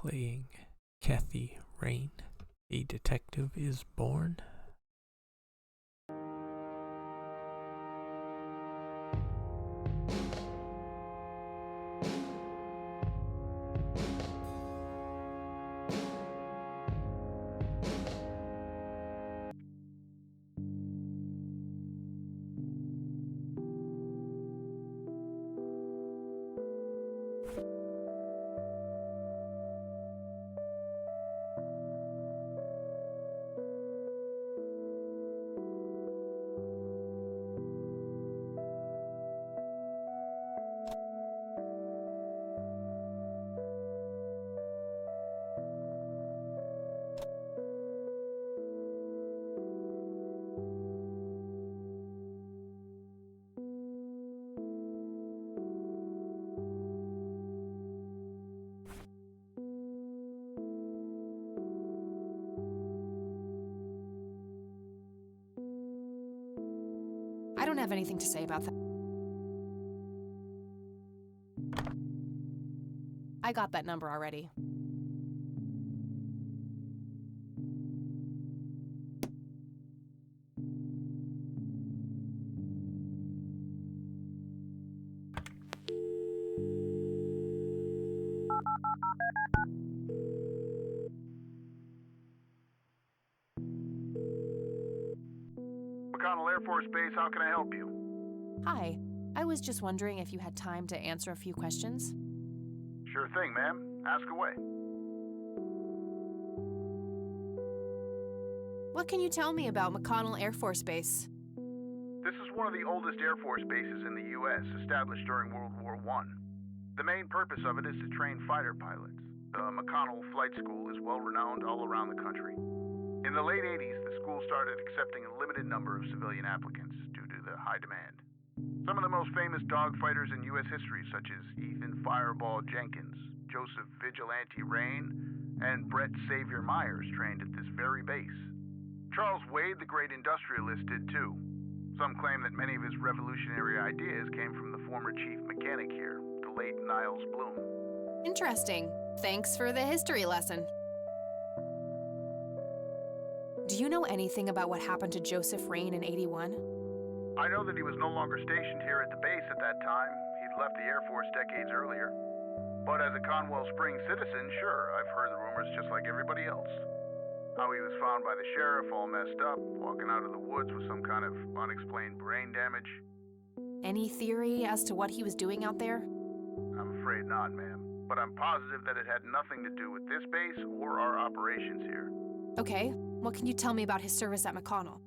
Playing Kathy Rain, a detective is born. I don't have anything to say about that. I got that number already. McConnell Air Force Base, how can I help you? Hi. I was just wondering if you had time to answer a few questions. Sure thing, ma'am. Ask away. What can you tell me about McConnell Air Force Base? This is one of the oldest Air Force bases in the U.S., established during World War I. The main purpose of it is to train fighter pilots. The McConnell Flight School is well-renowned all around the country. In the late 80s, the school started accepting a limited number of civilian applicants due to the high demand. Some of the most famous dogfighters in U.S. history, such as Ethan Fireball Jenkins, Joseph Vigilante Rain, and Brett Savior Myers, trained at this very base. Charles Wade, the great industrialist, did too. Some claim that many of his revolutionary ideas came from the former chief mechanic here, the late Niles Bloom. Interesting. Thanks for the history lesson. Do you know anything about what happened to Joseph Rain in '81? I know that he was no longer stationed here at the base at that time. He'd left the Air Force decades earlier. But as a Conwell Springs citizen, sure, I've heard the rumors just like everybody else. How he was found by the sheriff all messed up, walking out of the woods with some kind of unexplained brain damage. Any theory as to what he was doing out there? I'm afraid not, ma'am. But I'm positive that it had nothing to do with this base or our operations here. Okay, what can you tell me about his service at McConnell?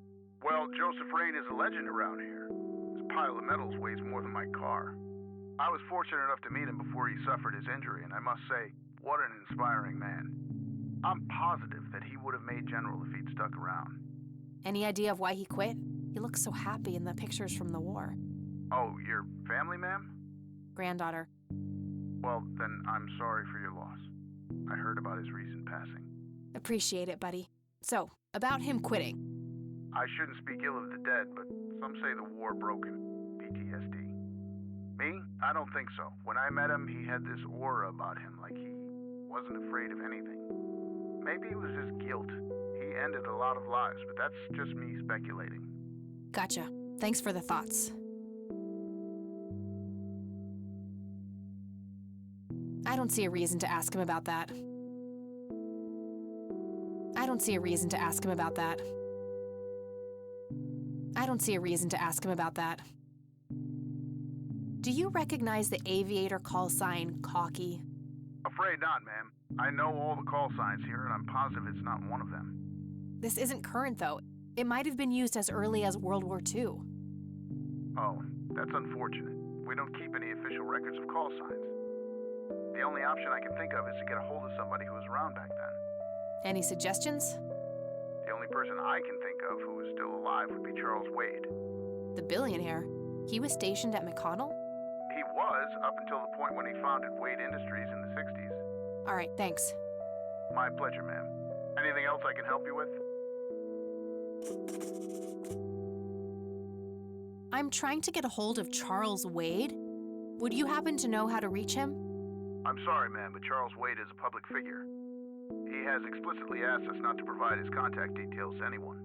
Well, Joseph Rain is a legend around here. This pile of metals weighs more than my car. I was fortunate enough to meet him before he suffered his injury, and I must say, what an inspiring man. I'm positive that he would have made General if he'd stuck around. Any idea of why he quit? He looks so happy in the pictures from the war. Oh, your family, ma'am? Granddaughter. Well, then I'm sorry for your loss. I heard about his recent passing. Appreciate it, buddy. So, about him quitting. I shouldn't speak ill of the dead, but some say the war broke him. PTSD. Me? I don't think so. When I met him, he had this aura about him, like he wasn't afraid of anything. Maybe it was just guilt. He ended a lot of lives, but that's just me speculating. Gotcha. Thanks for the thoughts. I don't see a reason to ask him about that. I don't see a reason to ask him about that. I don't see a reason to ask him about that. Do you recognize the aviator call sign, Cocky? Afraid not, ma'am. I know all the call signs here, and I'm positive it's not one of them. This isn't current, though. It might have been used as early as World War II. Oh, that's unfortunate. We don't keep any official records of call signs. The only option I can think of is to get a hold of somebody who was around back then. Any suggestions? The only person I can think of who is still alive would be Charles Wade. The billionaire. He was stationed at McConnell? He was, up until the point when he founded Wade Industries in the 60s. All right, thanks. My pleasure, ma'am. Anything else I can help you with? I'm trying to get a hold of Charles Wade. Would you happen to know how to reach him? I'm sorry, ma'am, but Charles Wade is a public figure. He has explicitly asked us not to provide his contact details to anyone.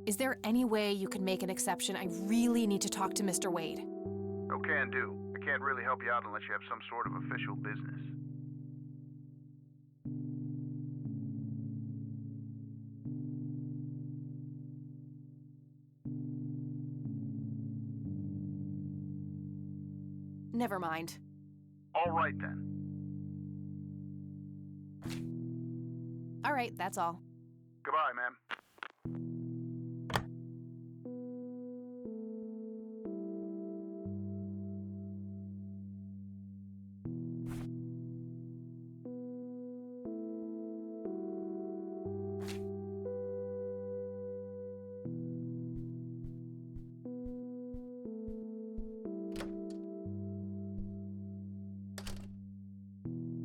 Is there any way you can make an exception? I really need to talk to Mr. Wade. Oh, can do. I can't really help you out unless you have some sort of official business. Never mind. All right, then. All right, that's all. Goodbye, ma'am.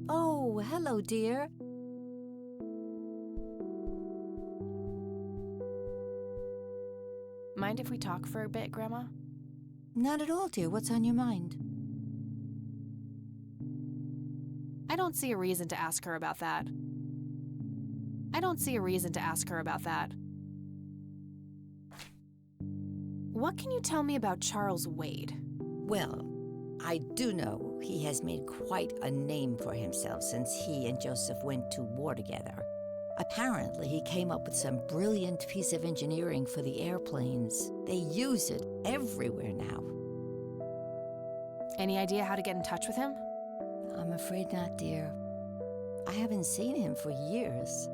Oh, hello, dear. Mind if we talk for a bit, Grandma? Not at all, dear. What's on your mind? I don't see a reason to ask her about that. What can you tell me about Charles Wade? Well, I do know he has made quite a name for himself since he and Joseph went to war together. Apparently, he came up with some brilliant piece of engineering for the airplanes. They use it everywhere now. Any idea how to get in touch with him? I'm afraid not, dear. I haven't seen him for years.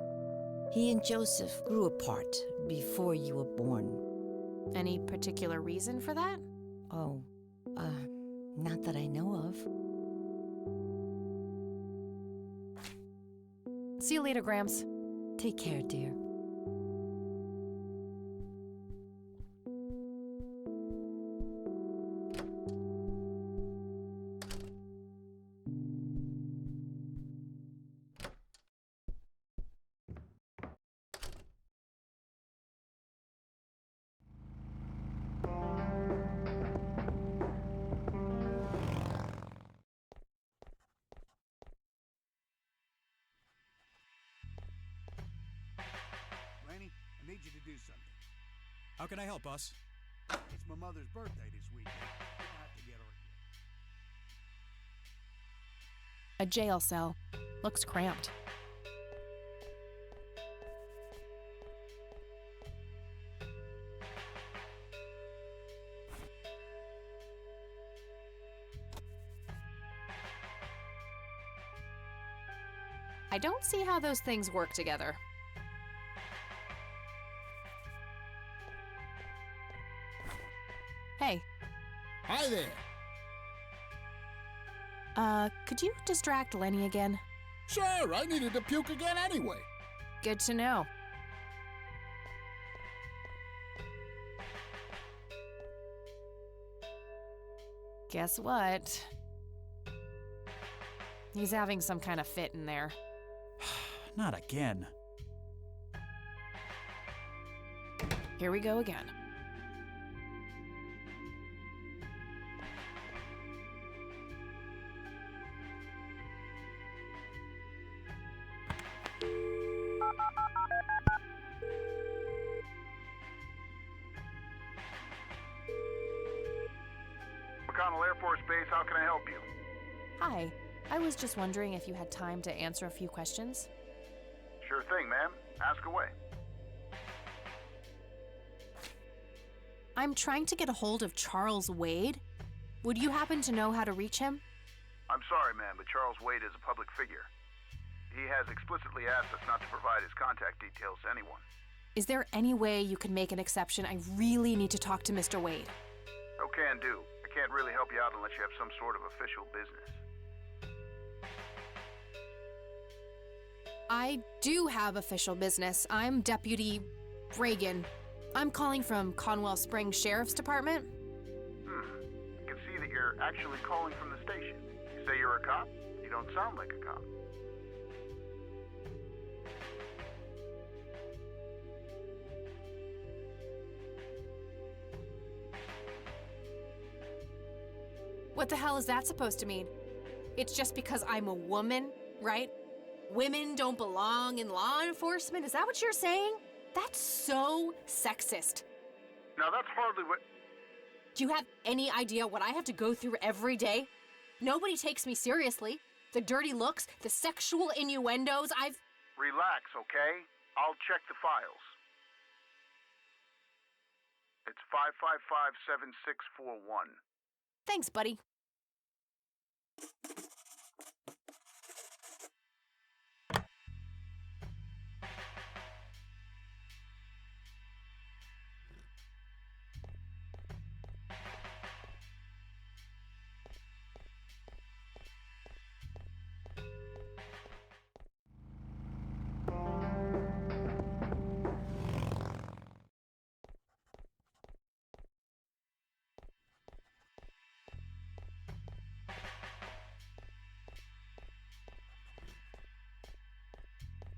He and Joseph grew apart before you were born. Any particular reason for that? Oh, not that I know of. See you later, Grams. Take care, dear. Granny, I need you to do something. How can I help, boss? It's my mother's birthday this weekend. I have to get her a gift. A jail cell. Looks cramped. I don't see how those things work together. Hey, Hi there. could you distract Lenny again? Sure, I needed to puke again anyway. Good to know. Guess what? He's having some kind of fit in there. Not again. Here we go again. McConnell Air Force Base, how can I help you? Hi, I was just wondering if you had time to answer a few questions. Sure thing, ma'am. Ask away. I'm trying to get a hold of Charles Wade. Would you happen to know how to reach him? I'm sorry, ma'am, but Charles Wade is a public figure. He has explicitly asked us not to provide his contact details to anyone. Is there any way you can make an exception? I really need to talk to Mr. Wade. Oh, can do. I can't really help you out unless you have some sort of official business. I do have official business. I'm Deputy Reagan. I'm calling from Conwell Springs Sheriff's Department. I can see that you're actually calling from the station. You say you're a cop? You don't sound like a cop. What the hell is that supposed to mean? it's just because I'm a woman, right? Women don't belong in law enforcement? Is that what you're saying? That's so sexist. Now that's hardly what... Do you have any idea what I have to go through every day? Nobody takes me seriously. The dirty looks, the sexual innuendos, Relax, okay? I'll check the files. It's 555-7641. Thanks, buddy.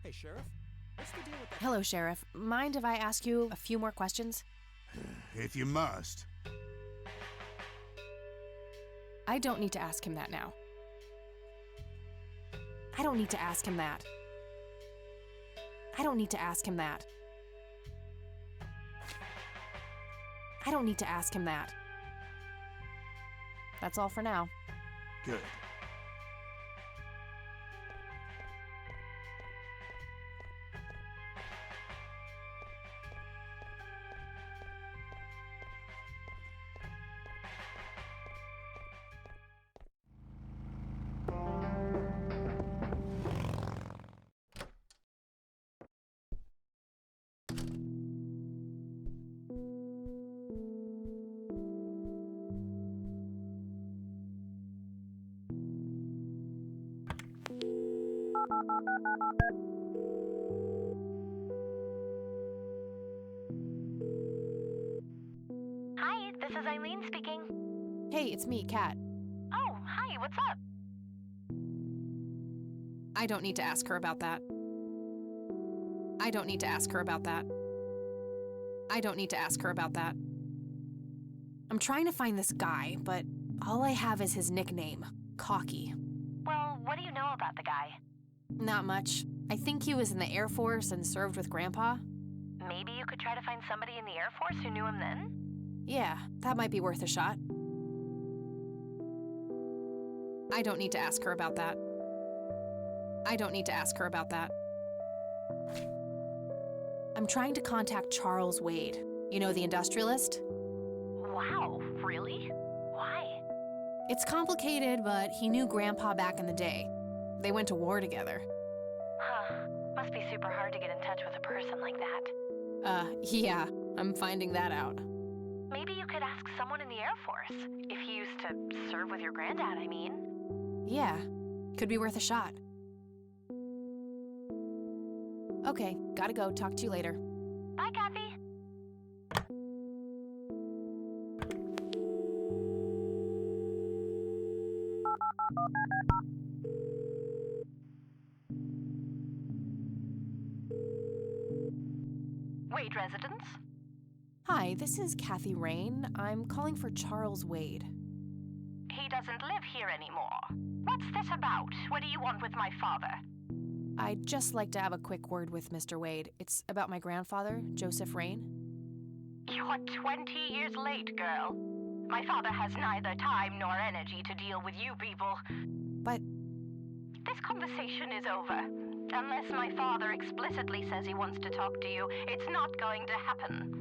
Hey, Sheriff. What's the deal with that? Hello, Sheriff. Mind if I ask you a few more questions? If you must. I don't need to ask him that now. I don't need to ask him that. I don't need to ask him that. I don't need to ask him that. That's all for now. Good. Hi, this is Eileen speaking. Hey, it's me, Kat. Oh, hi, what's up? I don't need to ask her about that. I don't need to ask her about that. I don't need to ask her about that. I'm trying to find this guy, but all I have is his nickname, Cocky. Well, what do you know about the guy? Not much. I think he was in the Air Force and served with Grandpa. Maybe you could try to find somebody in the Air Force who knew him then? Yeah, that might be worth a shot. I don't need to ask her about that. I don't need to ask her about that. I'm trying to contact Charles Wade. You know, the industrialist? Wow, really? Why? It's complicated, but he knew Grandpa back in the day. They went to war together. Huh. Must be super hard to get in touch with a person like that. Yeah, I'm finding that out. Maybe you could ask someone in the Air Force. If he used to serve with your granddad, I mean. Yeah, could be worth a shot. Okay, gotta go. Talk to you later. Bye, Kathy. Wade residence? Hi, this is Kathy Rain. I'm calling for Charles Wade. He doesn't live here anymore. What's this about? What do you want with my father? I'd just like to have a quick word with Mr. Wade. It's about my grandfather, Joseph Rain. You're 20 years late, girl. My father has neither time nor energy to deal with you people. But This conversation is over. Unless my father explicitly says he wants to talk to you, it's not going to happen.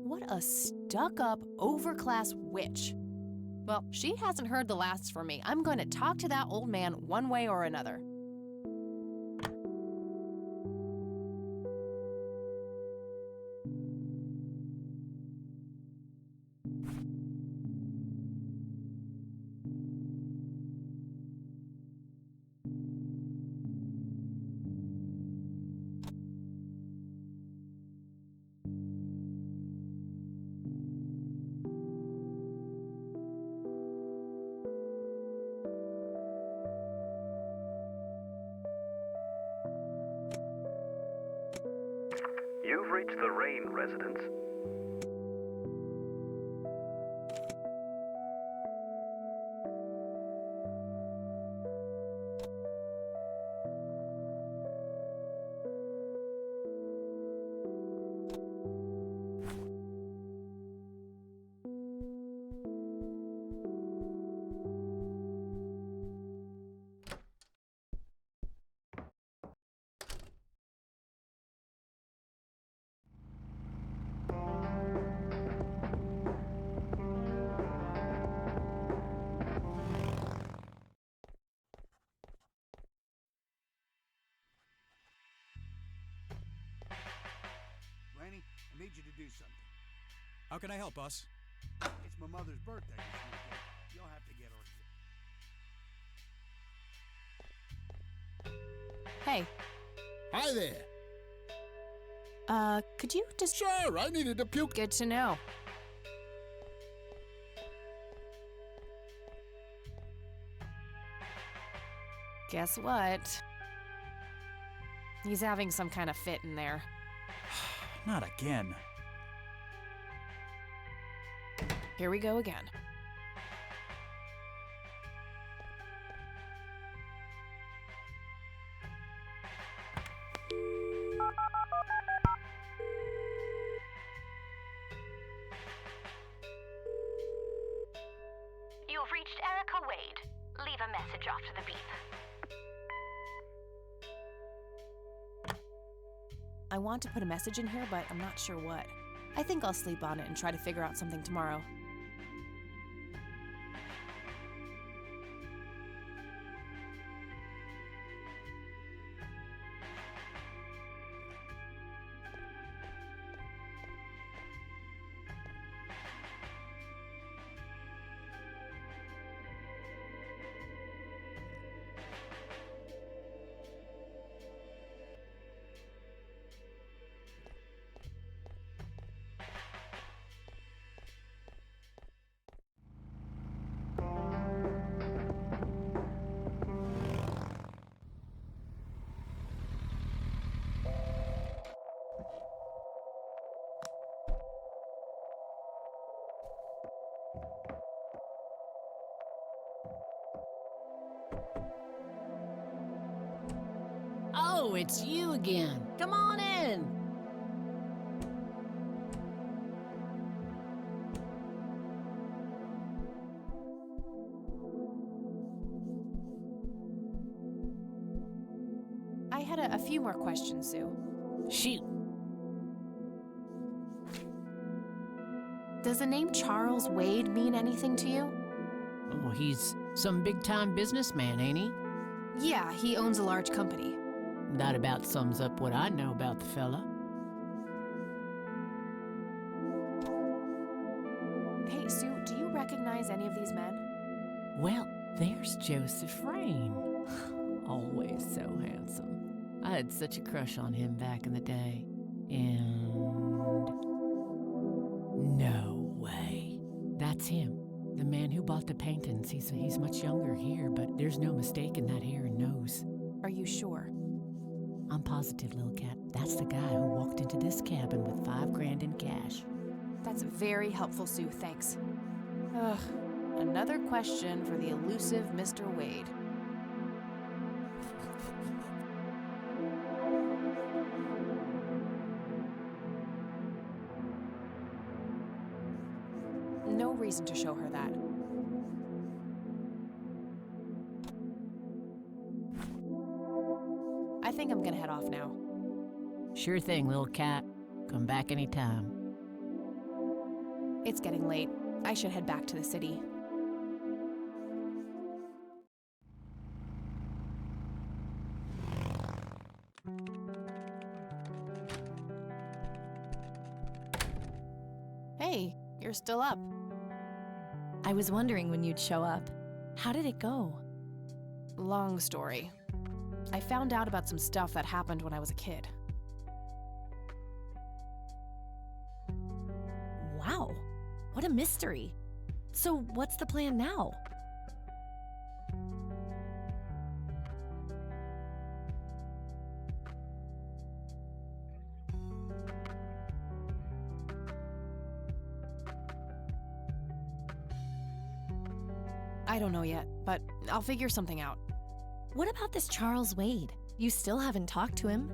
what a stuck-up, overclass witch. Well, she hasn't heard the last from me. I'm going to talk to that old man one way or another. You've reached the Rain residence. I need you to do something. How can I help, boss? It's my mother's birthday this weekend. You'll have to get her a gift. Hey, Hi there. could you just... Sure, I needed to puke. Good to know. Guess what? He's having some kind of fit in there. Not again. Here we go again. You've reached Erica Wade. Leave a message after the beep. I want to put a message in here, but I'm not sure what. I think I'll sleep on it and try to figure out something tomorrow. Oh, it's you again. Come on in. I had a few more questions, Sue. Shoot. Does the name Charles Wade mean anything to you? Oh, he's some big-time businessman, ain't he? Yeah, he owns a large company. That about sums up what I know about the fella. Hey, Sue, do you recognize any of these men? Well, there's Joseph Rain. Always so handsome. I had such a crush on him back in the day. And... no way. That's him. The man who bought the paintings. He's much younger here, but there's no mistaking that hair and nose. Are you sure? I'm positive, little cat. That's the guy who walked into this cabin with $5,000 in cash. That's very helpful, Sue. Thanks. Ugh. Another question for the elusive Mr. Wade. No reason to show her that. I think I'm gonna head off now. Sure thing, little cat. Come back anytime. It's getting late. I should head back to the city. Hey, you're still up. I was wondering when you'd show up. How did it go? Long story. I found out about some stuff that happened when I was a kid. Wow, what a mystery. So what's the plan now? I don't know yet, but I'll figure something out. What about this Charles Wade? You still haven't talked to him?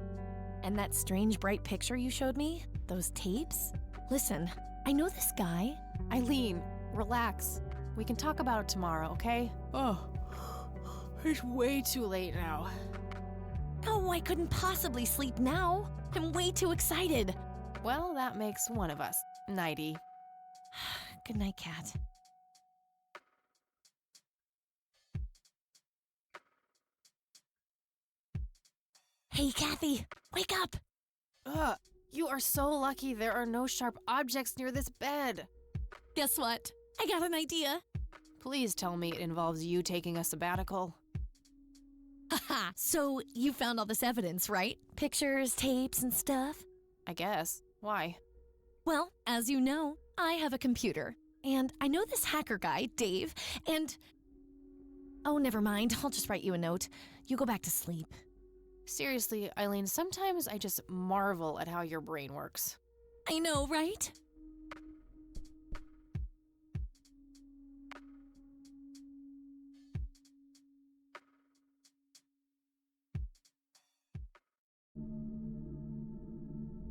And that strange bright picture you showed me? Those tapes? Listen, I know this guy. Eileen, relax. We can talk about it tomorrow, okay? Oh, it's way too late now. No, I couldn't possibly sleep now. I'm way too excited. Well, that makes one of us. Nighty. Good night, Cat. Hey, Kathy, wake up! You are so lucky there are no sharp objects near this bed. Guess what? I got an idea. Please tell me it involves you taking a sabbatical. Haha, so you found all this evidence, right? Pictures, tapes, and stuff? I guess. Why? Well, as you know, I have a computer. And I know this hacker guy, Dave, and... Oh, never mind. I'll just write you a note. You go back to sleep. Seriously, Eileen, sometimes I just marvel at how your brain works. I know, right?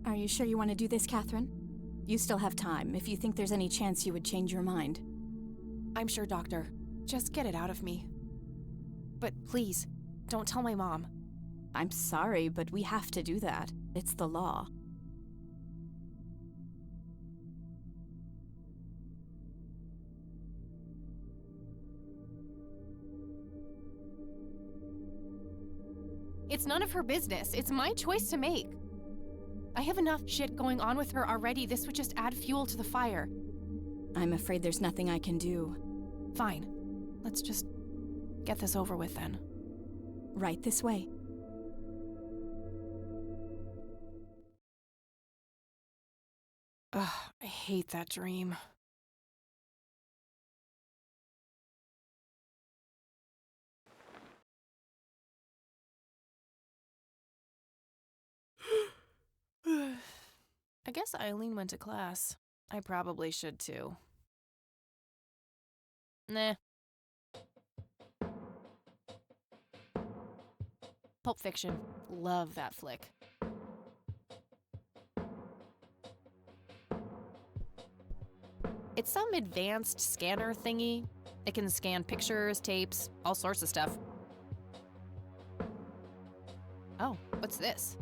Are you sure you want to do this, Catherine? You still have time, if you think there's any chance you would change your mind. I'm sure, Doctor. Just get it out of me. But please, don't tell my mom. I'm sorry, but we have to do that. It's the law. It's none of her business. It's my choice to make. I have enough shit going on with her already. This would just add fuel to the fire. I'm afraid there's nothing I can do. Fine. Let's just get this over with then. Right this way. Ugh, I hate that dream. I guess Eileen went to class. I probably should too. Nah. Pulp Fiction. Love that flick. It's some advanced scanner thingy. It can scan pictures, tapes, all sorts of stuff. Oh, what's this?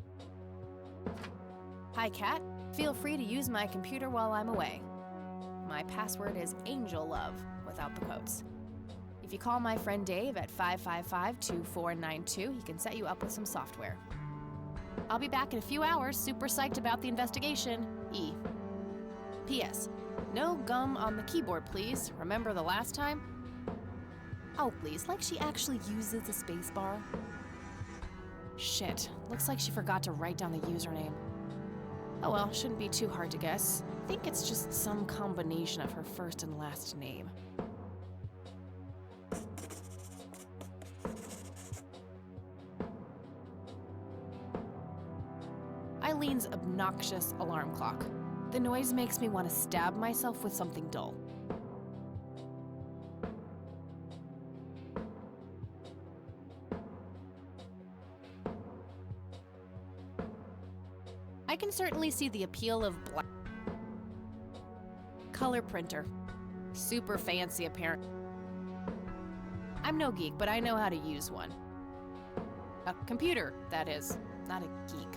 Hi, Kat. Feel free to use my computer while I'm away. My password is AngelLove, without the quotes. If you call my friend Dave at 555-2492, he can set you up with some software. I'll be back in a few hours, super psyched about the investigation. E. P.S. No gum on the keyboard, please. Remember the last time? Oh, please, like she actually uses the spacebar. Shit, looks like she forgot to write down the username. Oh well, shouldn't be too hard to guess. I think it's just some combination of her first and last name. Eileen's obnoxious alarm clock. The noise makes me want to stab myself with something dull. I can certainly see the appeal of black. Color printer. Super fancy, apparent. I'm no geek, but I know how to use one. A computer, that is, not a geek.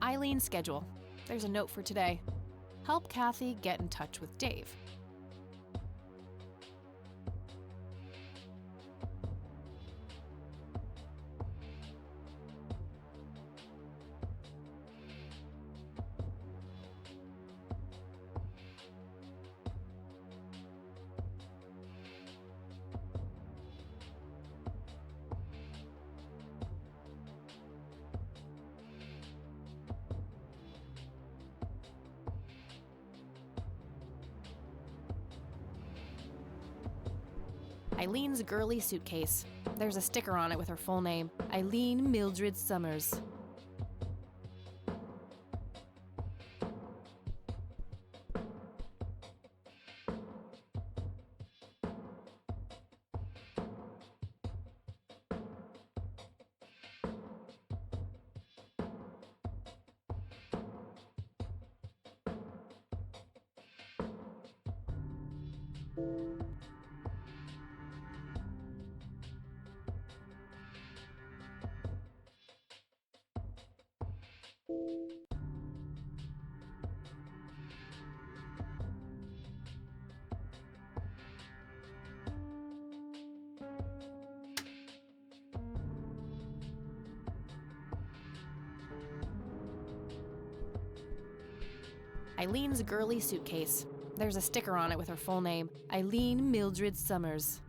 Eileen's schedule. There's a note for today. Help Kathy get in touch with Dave. Eileen's girly suitcase. There's a sticker on it with her full name, Eileen Mildred Summers. Eileen's girly suitcase. There's a sticker on it with her full name, Eileen Mildred Summers.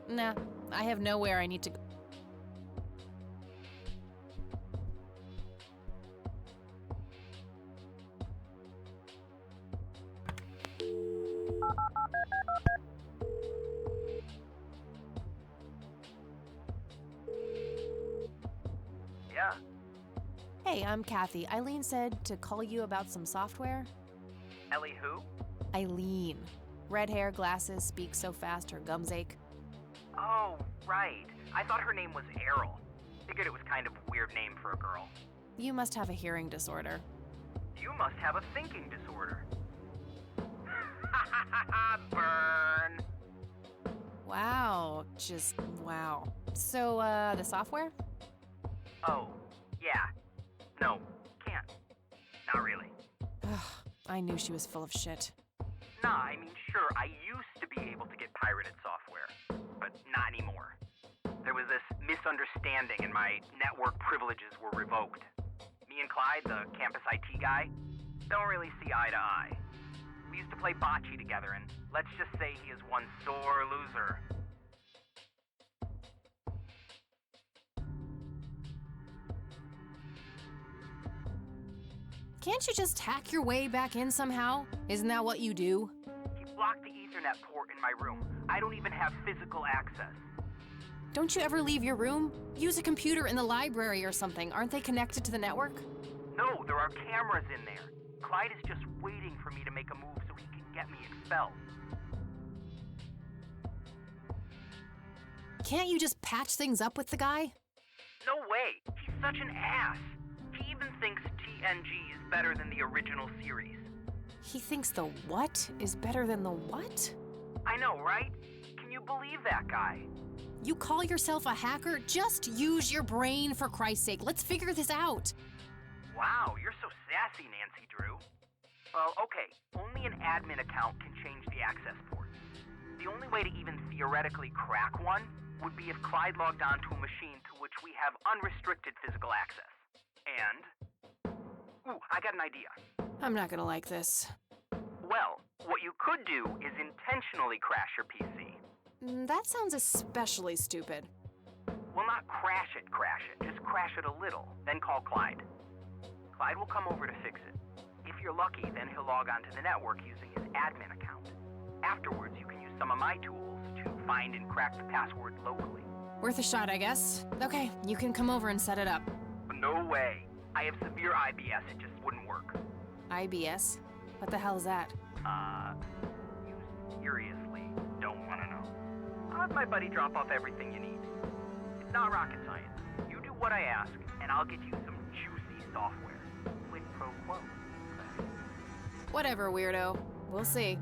Nah, I have nowhere I need to go. Yeah. Hey, I'm Kathy. Eileen said to call you about some software. Ellie who? Eileen. Red hair, glasses, speaks so fast her gums ache. Oh, right. I thought her name was Errol. Figured it was kind of a weird name for a girl. You must have a hearing disorder. You must have a thinking disorder. Burn. Wow, just wow. So, the software? Oh, yeah. No, can't. Not really. I knew she was full of shit. Nah, I mean, sure, I used to be able to get pirated software, but not anymore. There was this misunderstanding and my network privileges were revoked. Me and Clyde, the campus IT guy, don't really see eye to eye. We used to play bocce together, and let's just say he is one sore loser. Can't you just hack your way back in somehow? Isn't that what you do? He blocked the Ethernet port in my room. I don't even have physical access. Don't you ever leave your room? Use a computer in the library or something. Aren't they connected to the network? No, there are cameras in there. Clyde is just waiting for me to make a move so he can get me expelled. Can't you just patch things up with the guy? No way. He's such an ass. He even thinks TNG is better than the original series. He thinks the what is better than the what? I know, right? Can you believe that guy? You call yourself a hacker? Just use your brain, for Christ's sake. Let's figure this out. Wow, you're so sassy, Nancy Drew. Well, okay, only an admin account can change the access port. The only way to even theoretically crack one would be if Clyde logged onto a machine to which we have unrestricted physical access. And... ooh, I got an idea. I'm not gonna like this. Well, what you could do is intentionally crash your PC. That sounds especially stupid. Well, not crash it, just crash it a little, then call Clyde. Clyde will come over to fix it. If you're lucky, then he'll log onto the network using his admin account. Afterwards, you can use some of my tools to find and crack the password locally. Worth a shot, I guess. Okay, you can come over and set it up. No way. I have severe IBS, it just wouldn't work. IBS? What the hell is that? You seriously don't want to know. I'll have my buddy drop off everything you need. It's not rocket science. You do what I ask, and I'll get you some juicy software. Quid pro quo. Whatever, weirdo. We'll see.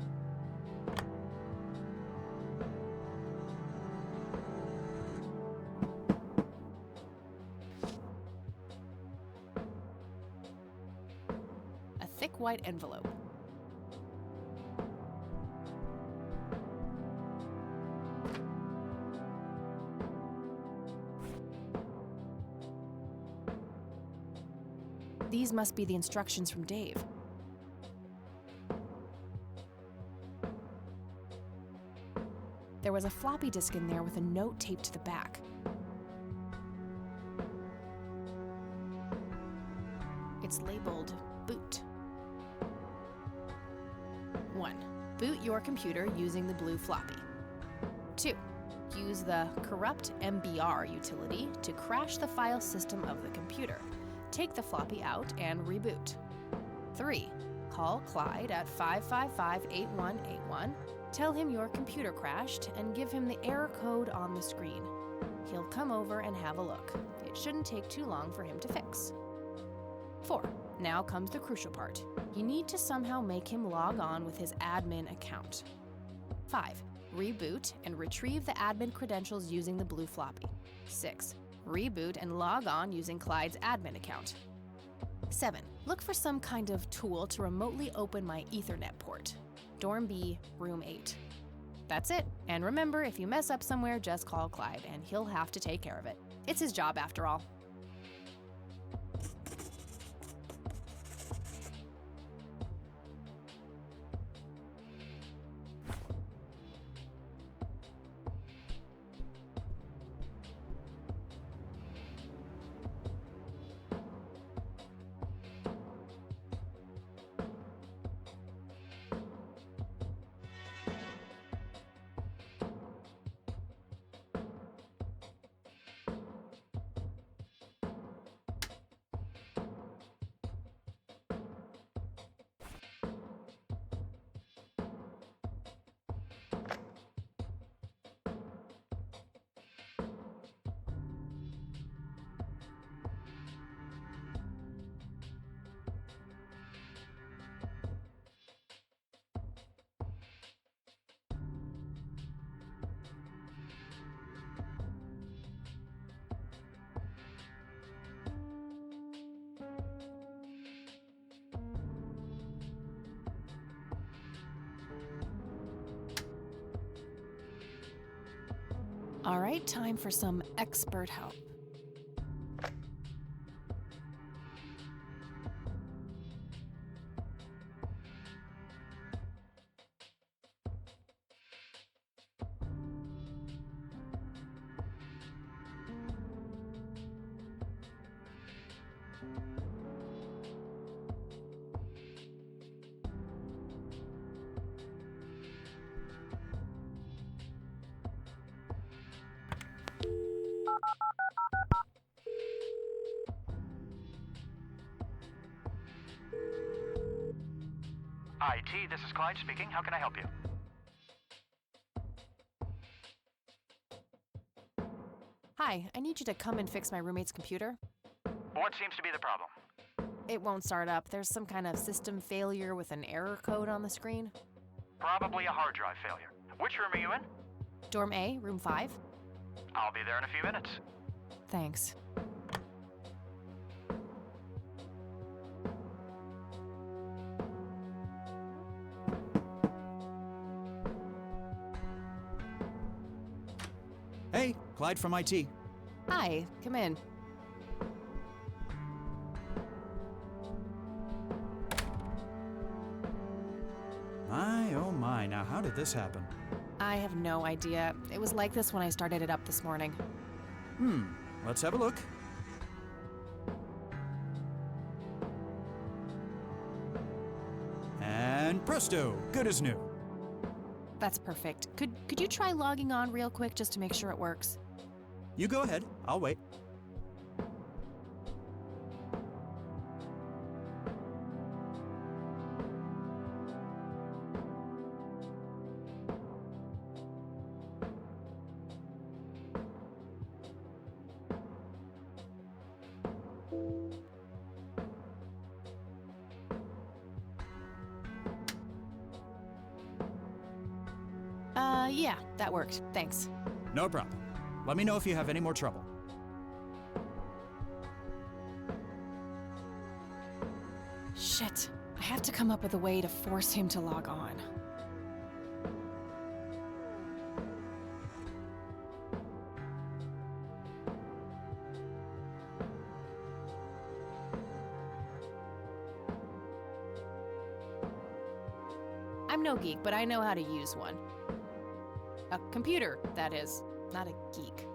A thick white envelope. These must be the instructions from Dave. There was a floppy disk in there with a note taped to the back. It's labeled boot. 1. Boot your computer using the blue floppy. 2. Use the corrupt MBR utility to crash the file system of the computer. Take the floppy out and reboot. 3. Call Clyde at 555-8181. Tell him your computer crashed and give him the error code on the screen. He'll come over and have a look. It shouldn't take too long for him to fix. 4. Now comes the crucial part. You need to somehow make him log on with his admin account. 5. Reboot and retrieve the admin credentials using the blue floppy. 6. Reboot and log on using Clyde's admin account. 7. Look for some kind of tool to remotely open my Ethernet port. Dorm B, room 8. That's it. And remember, if you mess up somewhere, just call Clyde, and he'll have to take care of it. It's his job after all. All right, time for some expert help. IT, this is Clyde speaking. How can I help you? Hi, I need you to come and fix my roommate's computer. What seems to be the problem? It won't start up. There's some kind of system failure with an error code on the screen. Probably a hard drive failure. Which room are you in? Dorm A, room 5. I'll be there in a few minutes. Thanks. Hey, Clyde from IT. Hi, come in. My, oh my, now how did this happen? I have no idea. It was like this when I started it up this morning. Let's have a look. And presto, good as new. That's perfect. Could you try logging on real quick just to make sure it works? You go ahead, I'll wait. Yeah, that worked. Thanks. No problem. Let me know if you have any more trouble. Shit. I have to come up with a way to force him to log on. I'm no geek, but I know how to use one. A computer, that is, not a geek.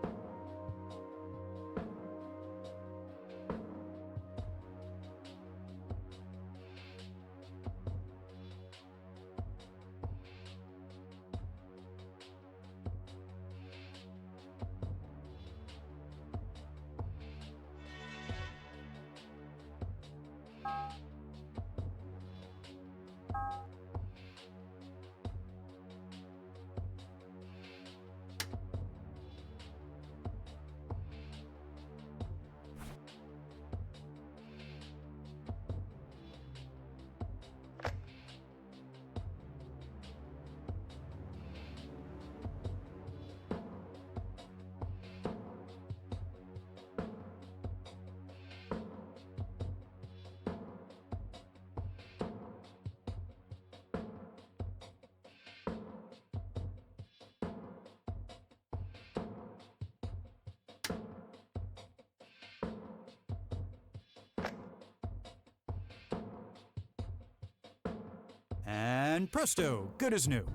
And presto, good as new.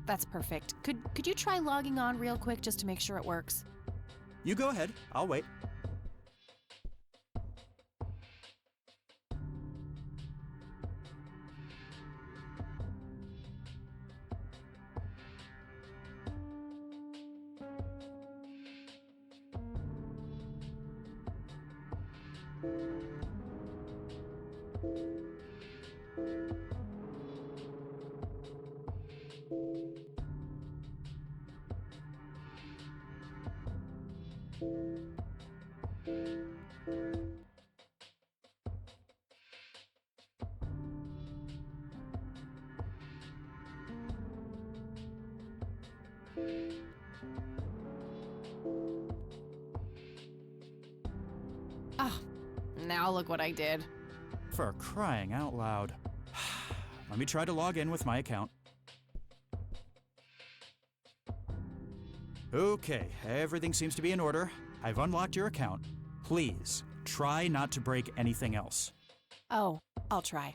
That's perfect. Could you try logging on real quick just to make sure it works? You go ahead, I'll wait. Ah, now look what I did. For crying out loud. Let me try to log in with my account. Okay, everything seems to be in order. I've unlocked your account. Please, try not to break anything else. Oh, I'll try.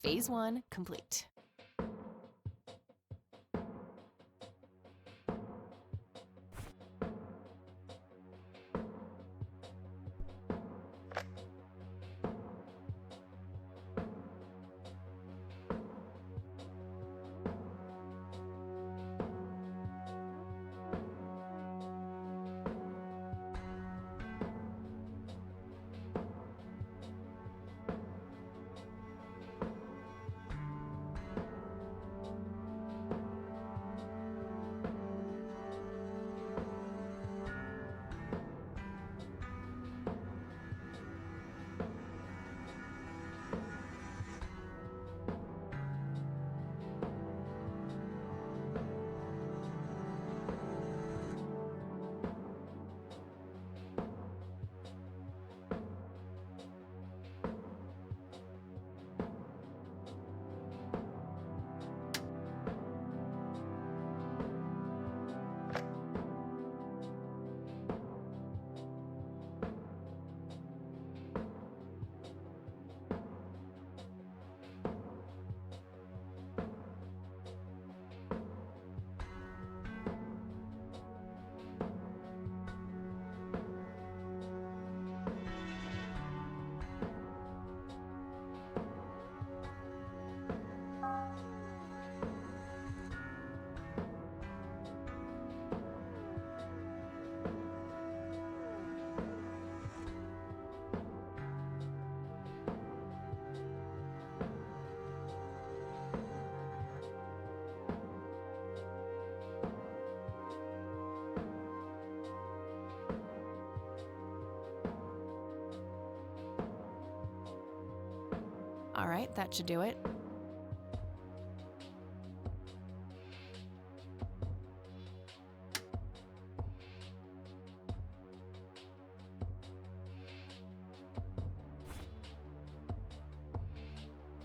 Phase 1 complete. All right, that should do it.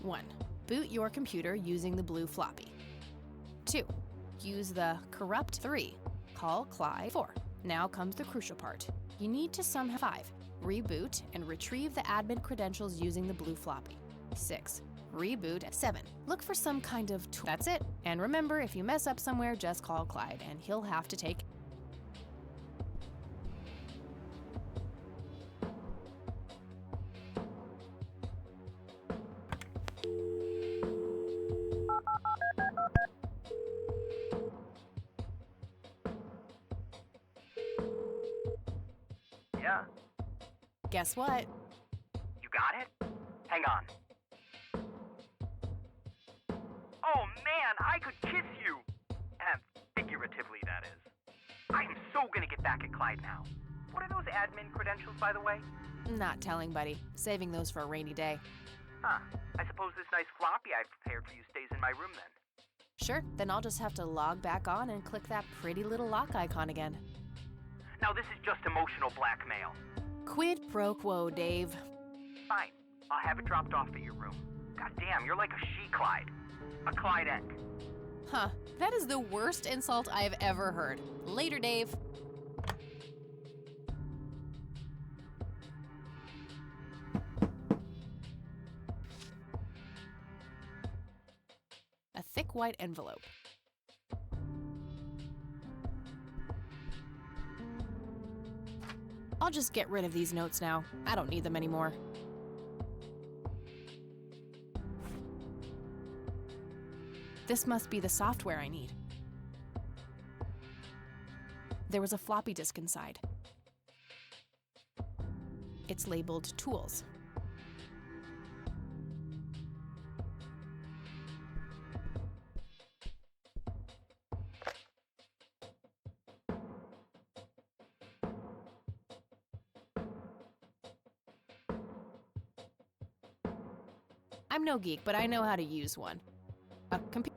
One, boot your computer using the blue floppy. 2, use the corrupt. 3, call Clyde. 4, now comes the crucial part. You need to somehow. 5, Reboot and retrieve the admin credentials using the blue floppy. 6. Reboot. 7. Look for some kind of tool. That's it. And remember, if you mess up somewhere, just call Clyde, and he'll have to take. Yeah? Guess what? You got it? Hang on. Oh man, I could kiss you! Figuratively, that is. I am so gonna get back at Clyde now. What are those admin credentials, by the way? Not telling, buddy. Saving those for a rainy day. Huh. I suppose this nice floppy I've prepared for you stays in my room then. Sure, then I'll just have to log back on and click that pretty little lock icon again. Now this is just emotional blackmail. Quid pro quo, Dave. Fine. I'll have it dropped off at your room. God damn, you're like a she-Clyde. A Clyde-esque. Huh, that is the worst insult I've ever heard. Later, Dave. A thick white envelope. I'll just get rid of these notes now. I don't need them anymore. This must be the software I need. There was a floppy disk inside. It's labeled Tools. I'm no geek, but I know how to use one. A computer.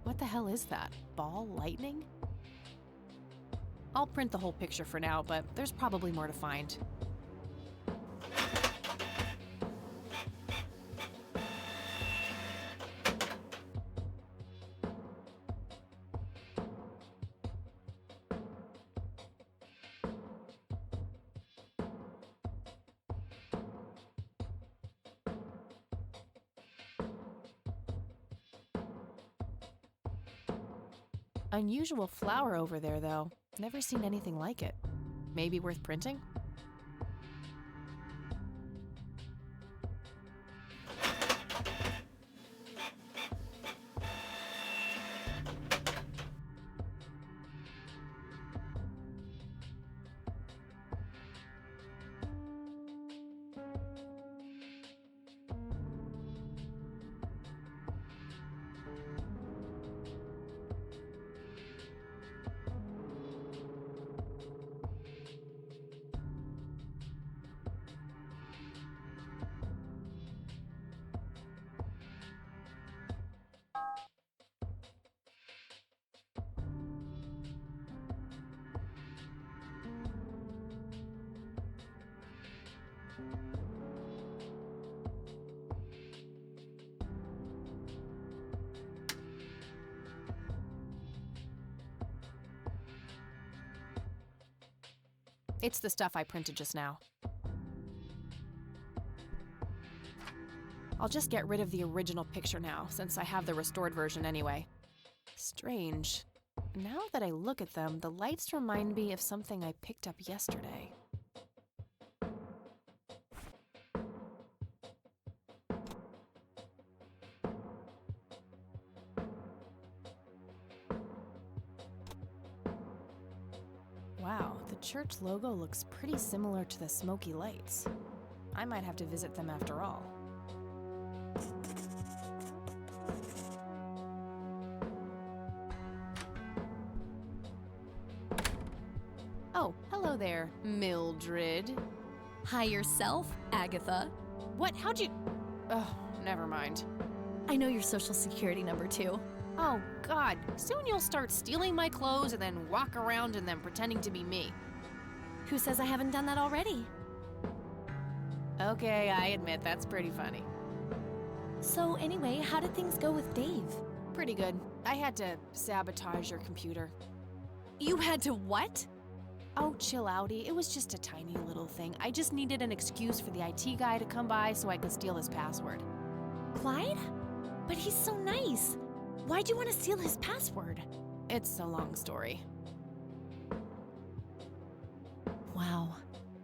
What the hell is that? Ball lightning? I'll print the whole picture for now, but there's probably more to find. Unusual flower over there, though. Never seen anything like it. Maybe worth printing? It's the stuff I printed just now. I'll just get rid of the original picture now, since I have the restored version anyway. Strange. Now that I look at them, the lights remind me of something I picked up yesterday. Wow, the church logo looks pretty similar to the smoky lights. I might have to visit them after all. Oh, hello there, Mildred. Hi yourself, Agatha. What? How'd you... Oh, never mind. I know your social security number too. Oh, God. Soon you'll start stealing my clothes and then walk around in them pretending to be me. Who says I haven't done that already? Okay, I admit that's pretty funny. So anyway, how did things go with Dave? Pretty good. I had to sabotage your computer. You had to what? Oh, chill outie. It was just a tiny little thing. I just needed an excuse for the IT guy to come by so I could steal his password. Clyde? But he's so nice. Why'd you want to steal his password? It's a long story. Wow,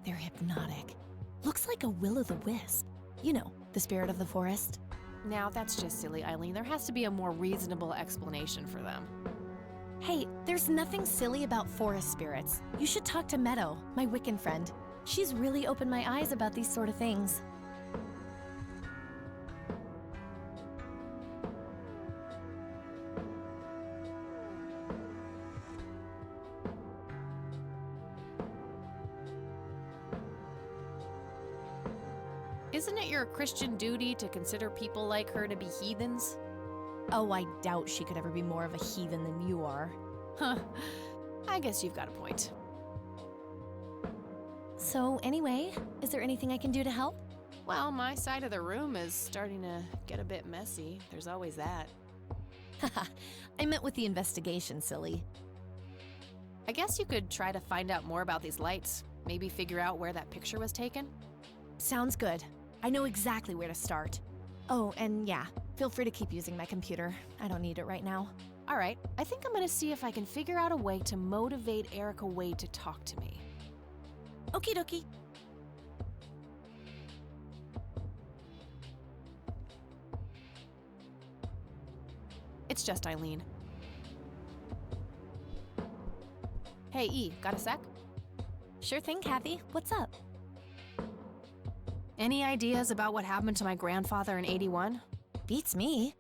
they're hypnotic. Looks like a will-o'-the-wisp. You know, the spirit of the forest. Now, that's just silly, Eileen. There has to be a more reasonable explanation for them. Hey, there's nothing silly about forest spirits. You should talk to Meadow, my Wiccan friend. She's really opened my eyes about these sort of things. Isn't it your Christian duty to consider people like her to be heathens? Oh, I doubt she could ever be more of a heathen than you are. Huh. I guess you've got a point. So anyway, is there anything I can do to help? Well, my side of the room is starting to get a bit messy. There's always that. Haha, I meant with the investigation, silly. I guess you could try to find out more about these lights. Maybe figure out where that picture was taken. Sounds good. I know exactly where to start. Oh, and yeah, feel free to keep using my computer. I don't need it right now. All right, I think I'm gonna see if I can figure out a way to motivate Erica Wade to talk to me. Okie dokie. It's just Eileen. Hey, E, got a sec? Sure thing, Kathy. What's up? Any ideas about what happened to my grandfather in '81? Beats me.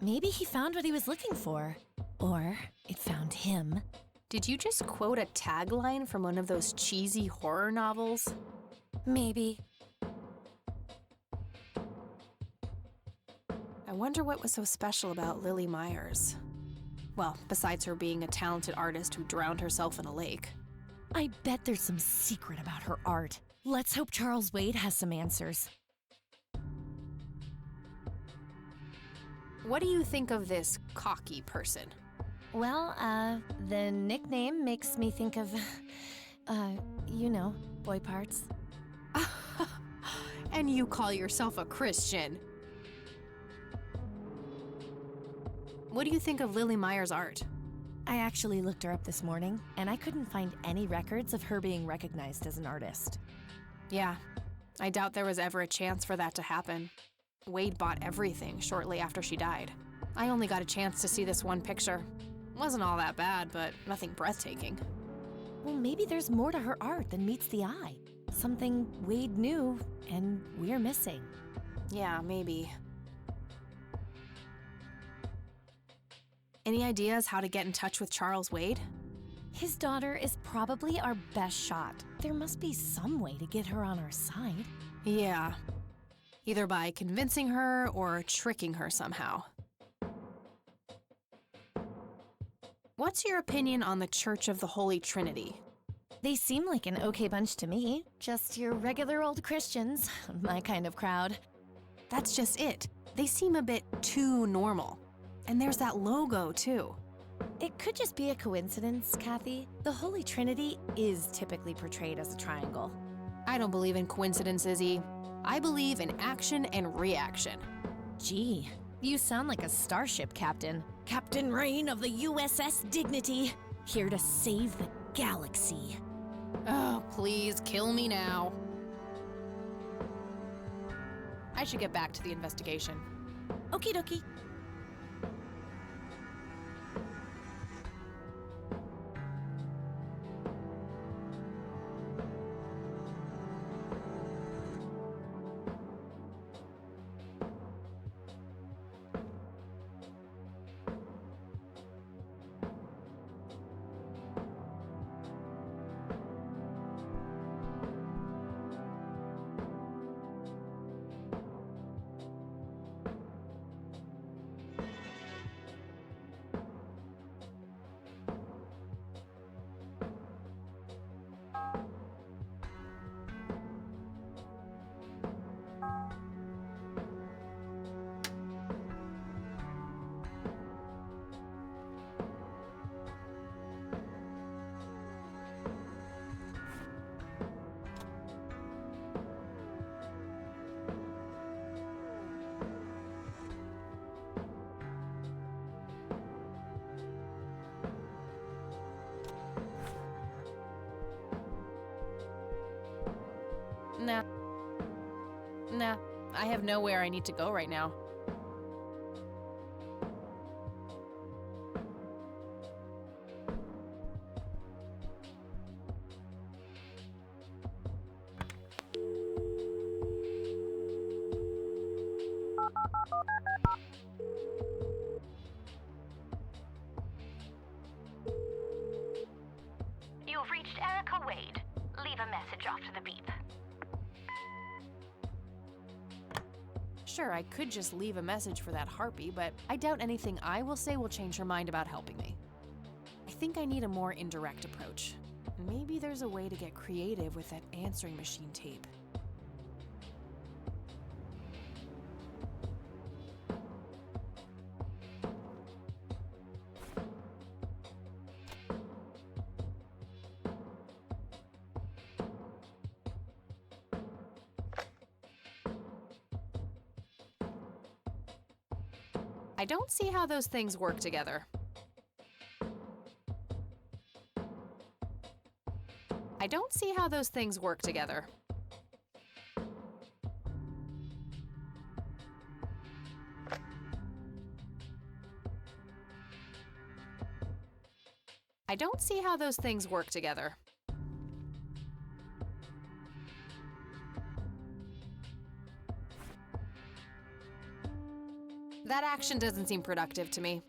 Maybe he found what he was looking for. Or it found him. Did you just quote a tagline from one of those cheesy horror novels? Maybe. I wonder what was so special about Lily Myers. Well, besides her being a talented artist who drowned herself in a lake. I bet there's some secret about her art. Let's hope Charles Wade has some answers. What do you think of this cocky person? Well, the nickname makes me think of, you know, boy parts. And you call yourself a Christian? What do you think of Lily Myers' art? I actually looked her up this morning, and I couldn't find any records of her being recognized as an artist. Yeah, I doubt there was ever a chance for that to happen. Wade bought everything shortly after she died. I only got a chance to see this one picture. Wasn't all that bad, but nothing breathtaking. Well, maybe there's more to her art than meets the eye. Something Wade knew, and we're missing. Yeah, maybe. Any ideas how to get in touch with Charles Wade? His daughter is probably our best shot. There must be some way to get her on our side. Yeah. Either by convincing her or tricking her somehow. What's your opinion on the Church of the Holy Trinity? They seem like an okay bunch to me. Just your regular old Christians, my kind of crowd. That's just it. They seem a bit too normal. And there's that logo, too. It could just be a coincidence, Kathy. The Holy Trinity is typically portrayed as a triangle. I don't believe in coincidence, Izzy. I believe in action and reaction. Gee, you sound like a starship captain. Captain Rain of the USS Dignity, here to save the galaxy. Oh, please kill me now. I should get back to the investigation. Okie dokie. Nah, I have nowhere I need to go right now. You've reached Erica Wade. Leave a message after the beep. Sure, I could just leave a message for that harpy, but I doubt anything I will say will change her mind about helping me. I think I need a more indirect approach. Maybe there's a way to get creative with that answering machine tape. I don't see how those things work together. I don't see how those things work together. I don't see how those things work together. That action doesn't seem productive to me.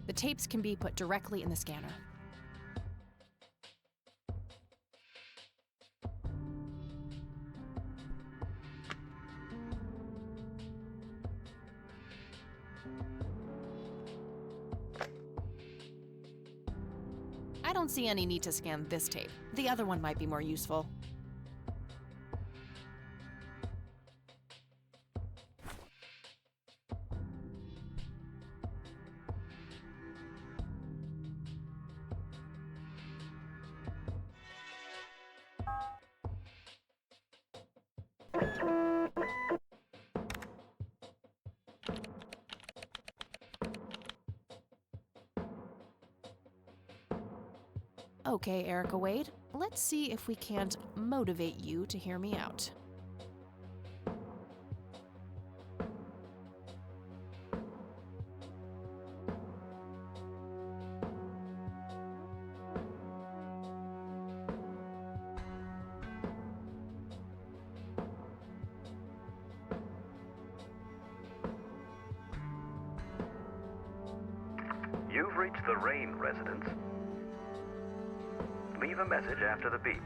The tapes can be put directly in the scanner. I don't see any need to scan this tape. The other one might be more useful. Okay, Erica Wade, let's see if we can't motivate you to hear me out. You've reached the Rain residence. Leave a message after the beep.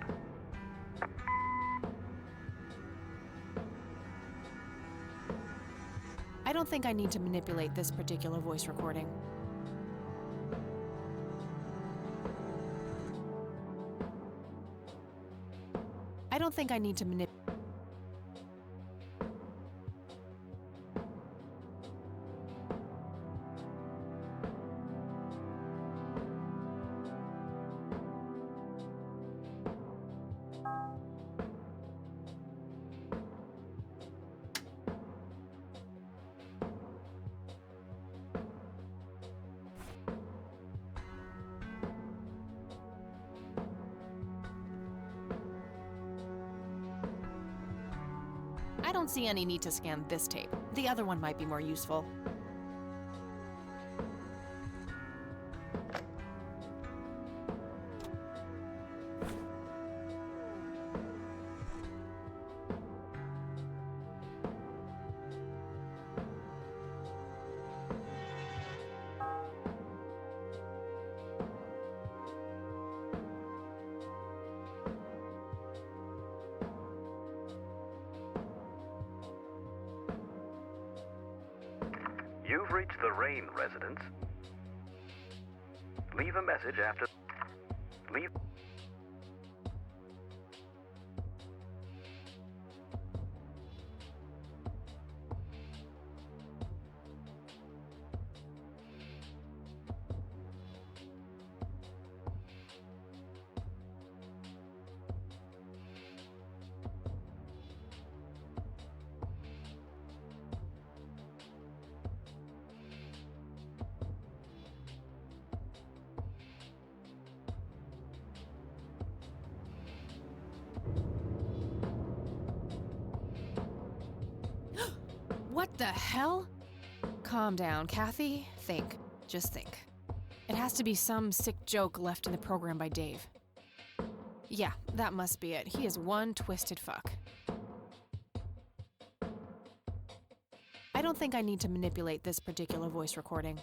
I don't think I need to manipulate this particular voice recording. I don't think I need to manipulate. I don't see any need to scan this tape. The other one might be more useful. You've reached the Rain residence. Leave a message after... Leave... What the hell? Calm down, Kathy. Think. Just think. It has to be some sick joke left in the program by Dave. Yeah, that must be it. He is one twisted fuck. I don't think I need to manipulate this particular voice recording.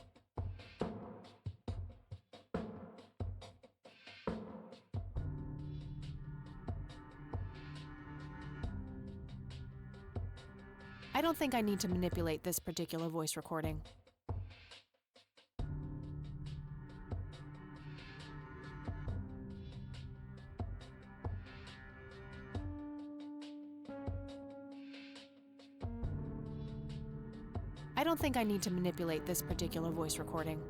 I don't think I need to manipulate this particular voice recording. I don't think I need to manipulate this particular voice recording.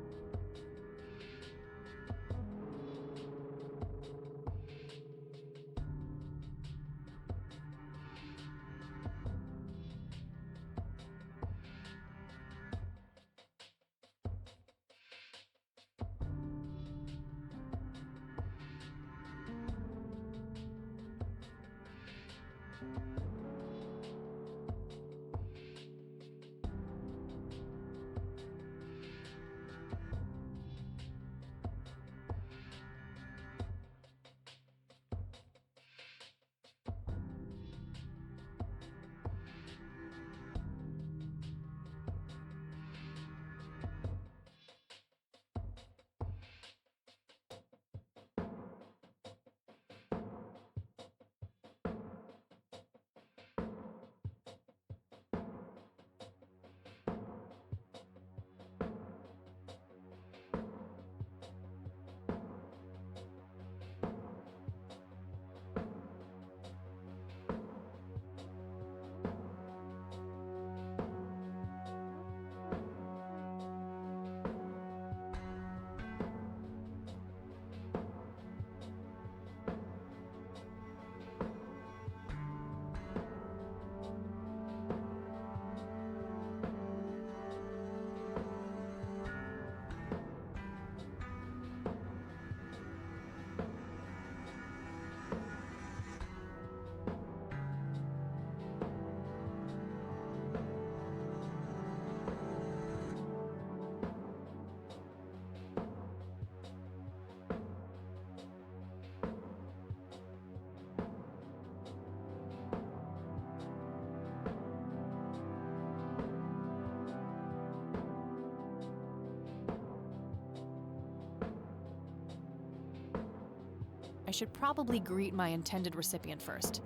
should probably greet my intended recipient first.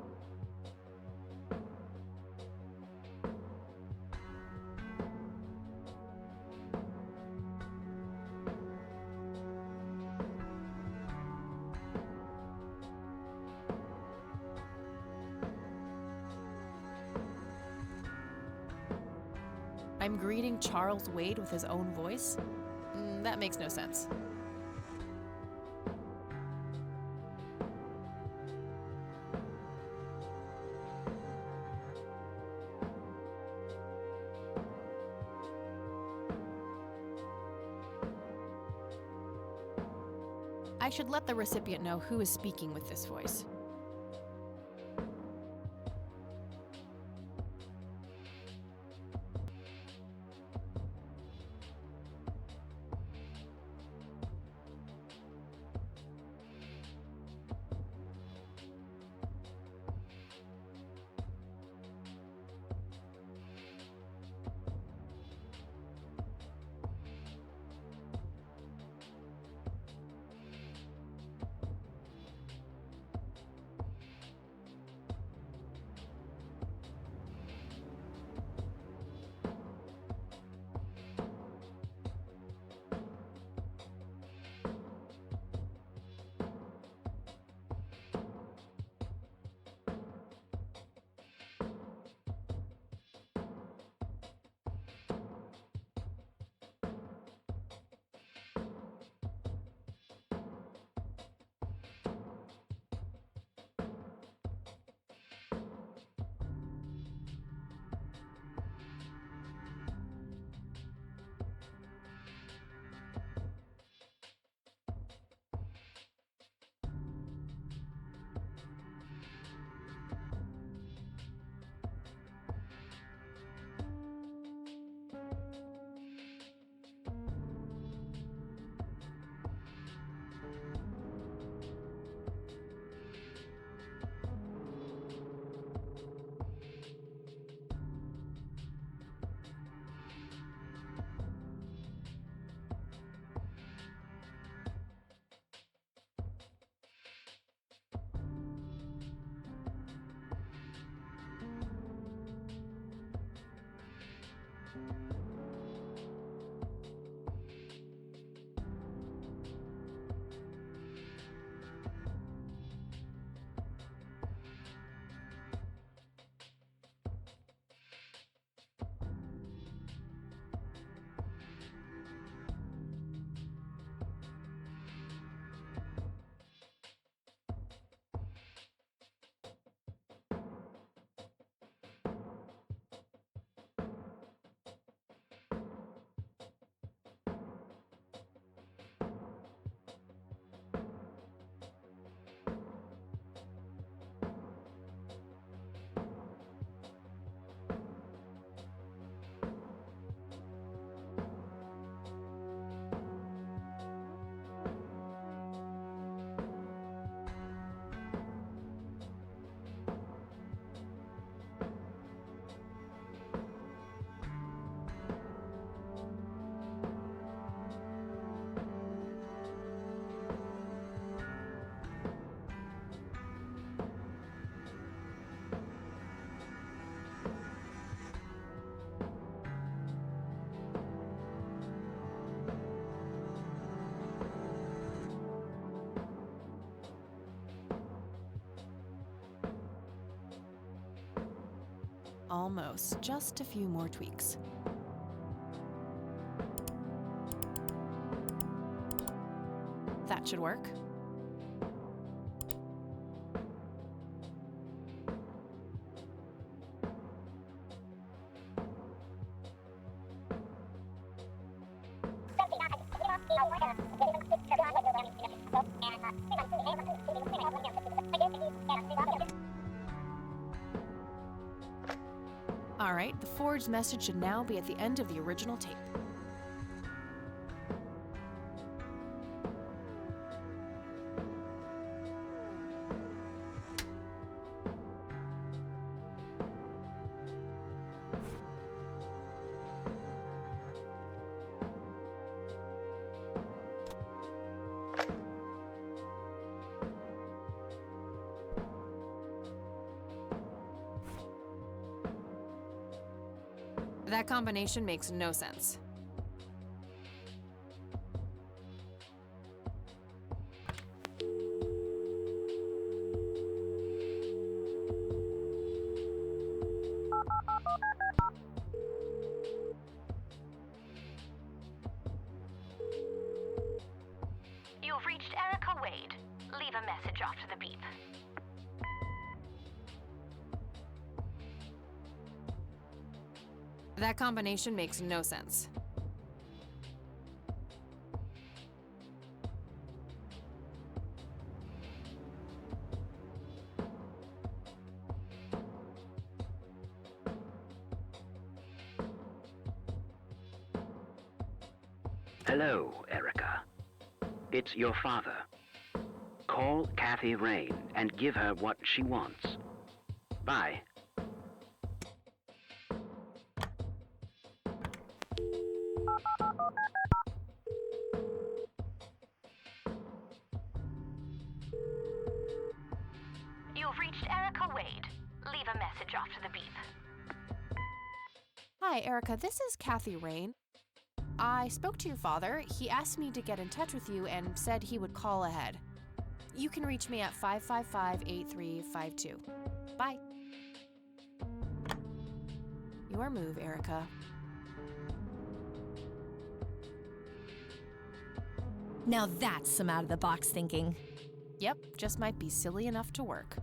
I'm greeting Charles Wade with his own voice? That makes no sense. I should let the recipient know who is speaking with this voice. Almost. Just a few more tweaks. That should work. Alright, the forged message should now be at the end of the original tape. That combination makes no sense. You've reached Erica Wade. Leave a message after the beep. That combination makes no sense. Hello, Erica. It's your father. Call Kathy Rain and give her what she wants. Bye. You've reached Erica Wade. Leave a message after the beep. Hi, Erica. This is Kathy Rain. I spoke to your father. He asked me to get in touch with you and said he would call ahead. You can reach me at 555-8352. Bye. Your move, Erica. Now that's some out-of-the-box thinking. Yep, just might be silly enough to work.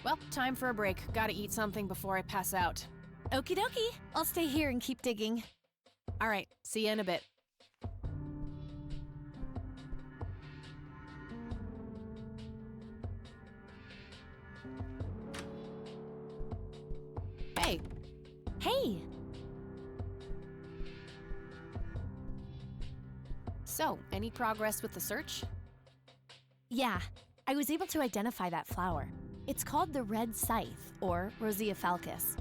Well, time for a break. Gotta eat something before I pass out. Okie dokie. I'll stay here and keep digging. All right, see you in a bit. Hey. Hey. So, any progress with the search? Yeah, I was able to identify that flower. It's called the red scythe, or Rosea falcus.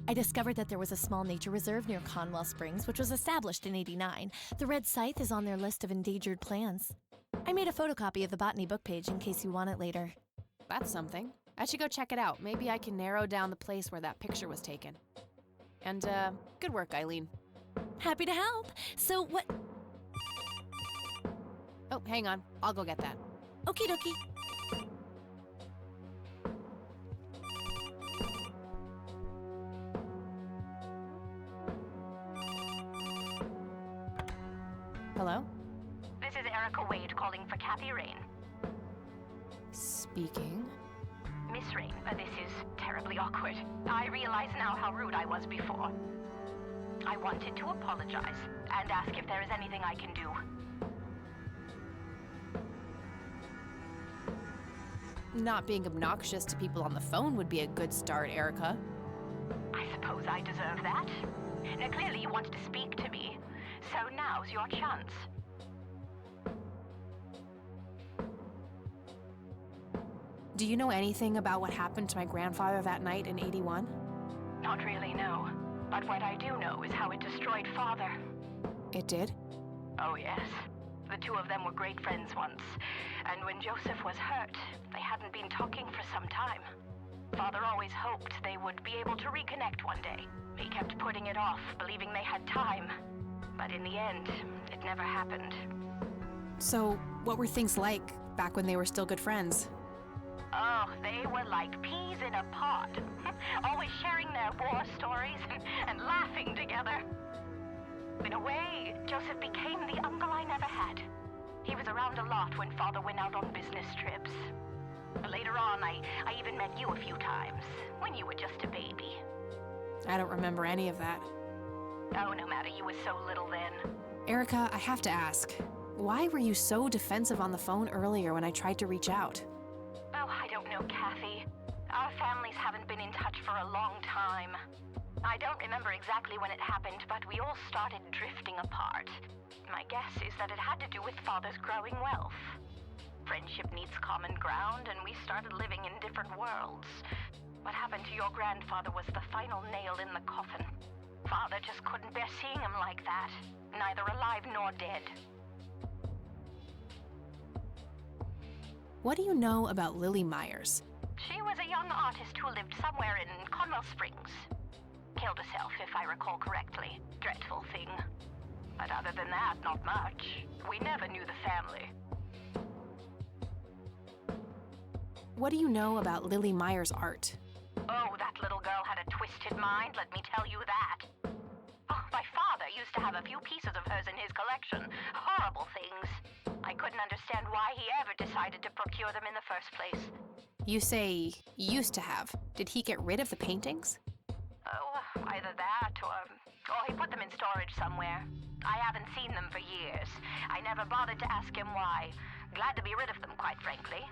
I discovered that there was a small nature reserve near Conwell Springs, which was established in '89. The red scythe is on their list of endangered plants. I made a photocopy of the botany book page in case you want it later. That's something. I should go check it out. Maybe I can narrow down the place where that picture was taken. And, good work, Eileen. Happy to help. So what... Oh, hang on. I'll go get that. Okie dokie. Hello? This is Erica Wade calling for Kathy Rain. Speaking. Miss Rain, this is terribly awkward. I realize now how rude I was before. I wanted to apologize and ask if there is anything I can do. Not being obnoxious to people on the phone would be a good start, Erica. I suppose I deserve that. Now, clearly you wanted to speak to me, so now's your chance. Do you know anything about what happened to my grandfather that night in '81? Not really, no. But what I do know is how it destroyed Father. It did? Oh, yes. The two of them were great friends once, and when Joseph was hurt, they hadn't been talking for some time. Father always hoped they would be able to reconnect one day. He kept putting it off, believing they had time. But in the end, it never happened. So, what were things like back when they were still good friends? Oh, they were like peas in a pod. Always sharing their war stories and laughing together. In a way, Joseph became the uncle I never had. He was around a lot when Father went out on business trips. Later on, I even met you a few times, when you were just a baby. I don't remember any of that. Oh, no matter, you were so little then. Erica, I have to ask, why were you so defensive on the phone earlier when I tried to reach out? Oh, I don't know, Kathy. Our families haven't been in touch for a long time. I don't remember exactly when it happened, but we all started drifting apart. My guess is that it had to do with Father's growing wealth. Friendship needs common ground, and we started living in different worlds. What happened to your grandfather was the final nail in the coffin. Father just couldn't bear seeing him like that, neither alive nor dead. What do you know about Lily Myers? She was a young artist who lived somewhere in Conwell Springs. Killed herself, if I recall correctly. Dreadful thing. But other than that, not much. We never knew the family. What do you know about Lily Meyer's art? Oh, that little girl had a twisted mind, let me tell you that. Oh, my father used to have a few pieces of hers in his collection. Horrible things. I couldn't understand why he ever decided to procure them in the first place. You say used to have. Did he get rid of the paintings? Oh, either that or he put them in storage somewhere. I haven't seen them for years. I never bothered to ask him why. Glad to be rid of them, quite frankly.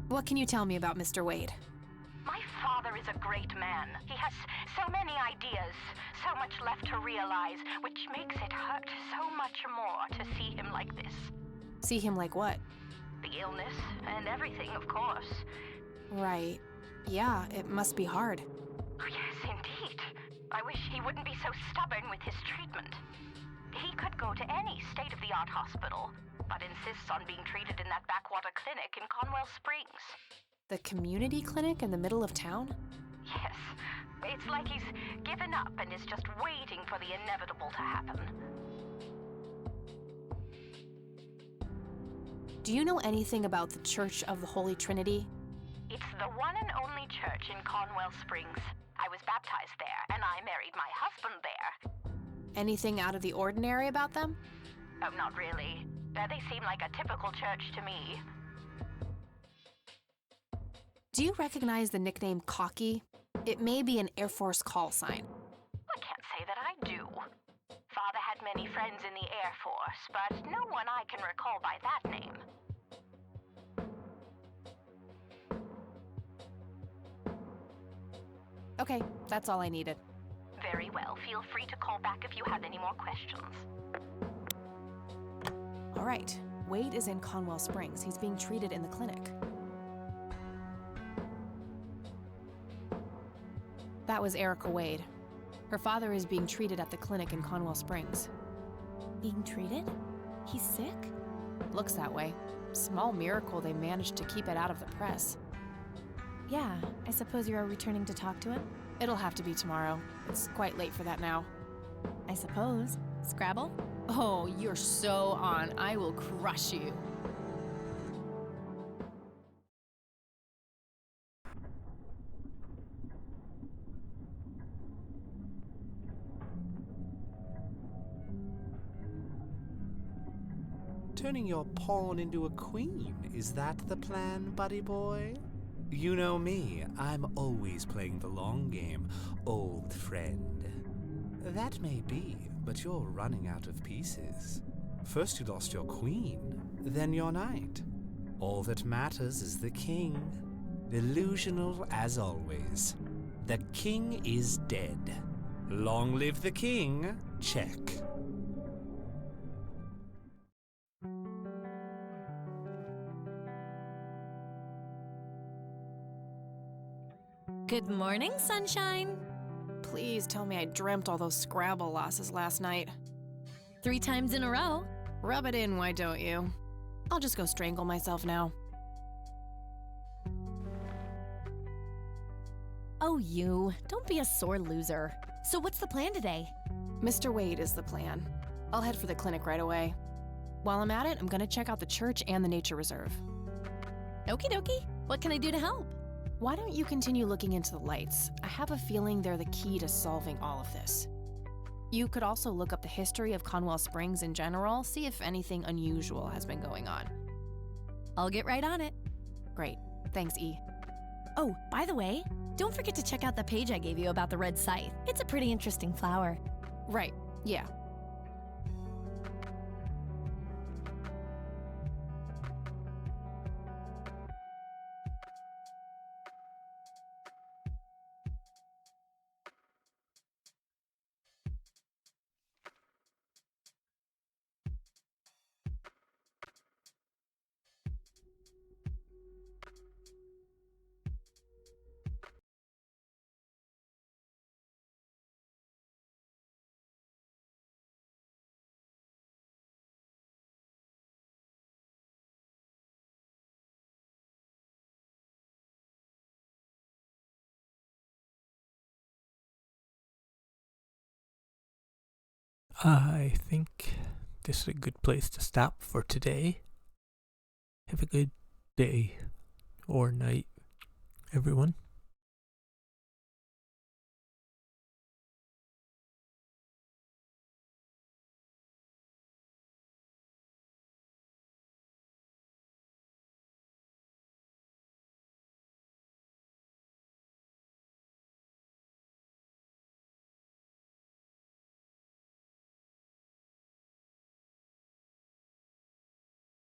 What can you tell me about Mr. Wade? My father is a great man. He has so many ideas, so much left to realize, which makes it hurt so much more to see him like this. See him like what? The illness and everything, of course. Right. Yeah, it must be hard. Oh, yes, indeed. I wish he wouldn't be so stubborn with his treatment. He could go to any state-of-the-art hospital, but insists on being treated in that backwater clinic in Conwell Springs. The community clinic in the middle of town? Yes. It's like he's given up and is just waiting for the inevitable to happen. Do you know anything about the Church of the Holy Trinity? It's the one and only church in Conwell Springs. I was baptized there, and I married my husband there. Anything out of the ordinary about them? Oh, not really. They seem like a typical church to me. Do you recognize the nickname Cocky? It may be an Air Force call sign. I can't say that I do. Father had many friends in the Air Force, but no one I can recall by that name. Okay, that's all I needed. Very well. Feel free to call back if you have any more questions. All right. Wade is in Conwell Springs. He's being treated in the clinic. That was Erica Wade. Her father is being treated at the clinic in Conwell Springs. Being treated? He's sick? Looks that way. Small miracle they managed to keep it out of the press. Yeah, I suppose you're returning to talk to him? It'll have to be tomorrow. It's quite late for that now. I suppose. Scrabble? Oh, you're so on. I will crush you. Turning your pawn into a queen, is that the plan, buddy boy? You know me, I'm always playing the long game, old friend. That may be, but you're running out of pieces. First you lost your queen, then your knight. All that matters is the king. Delusional as always. The king is dead. Long live the king, check. Good morning, sunshine. Please tell me I dreamt all those Scrabble losses last night. 3 times in a row. Rub it in, why don't you? I'll just go strangle myself now. Oh, you. Don't be a sore loser. So what's the plan today? Mr. Wade is the plan. I'll head for the clinic right away. While I'm at it, I'm gonna check out the church and the nature reserve. Okie dokie. What can I do to help? Why don't you continue looking into the lights? I have a feeling they're the key to solving all of this. You could also look up the history of Conwell Springs in general, see if anything unusual has been going on. I'll get right on it. Great. Thanks, E. Oh, by the way, don't forget to check out the page I gave you about the red scythe. It's a pretty interesting flower. Right. Yeah. I think this is a good place to stop for today. Have a good day or night, everyone.